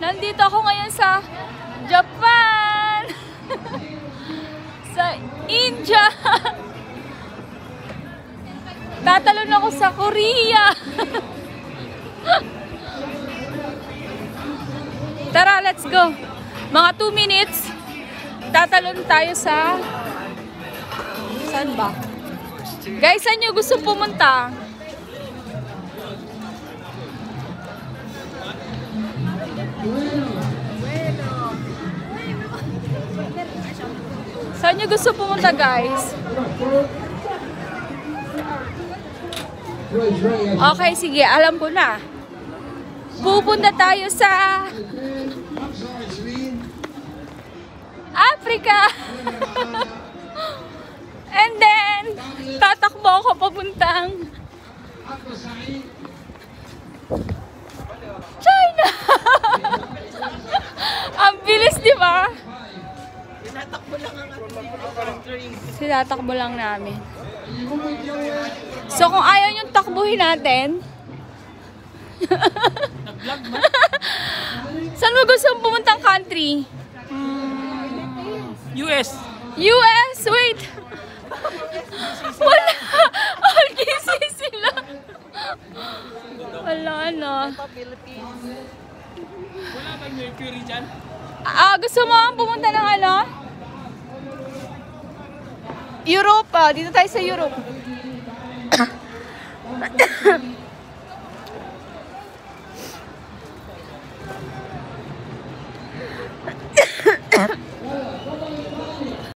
Nandito ako ngayon sa Japan! Sa India! Tatalon ako sa Korea! Tara, let's go! Mga 2 minutes, tatalon tayo sa... Saan ba? Guys, saan nyo gusto pumunta? Saan nyo gusto pumunta, guys? Okay, sige. Alam ko na. Pupunta tayo sa Africa. And then, tatakbo ako papuntang China. Ang bilis, di ba? Sinatakbo lang namin. So, kung ayaw yung takbuhin natin, saan mo gusto pumuntang country? US. US? Wait! Wala! RGC sila! Wala na. Wala bang Mercury dyan? Gusto mo pumunta ng ano? Europe. Dito tayo sa Europe.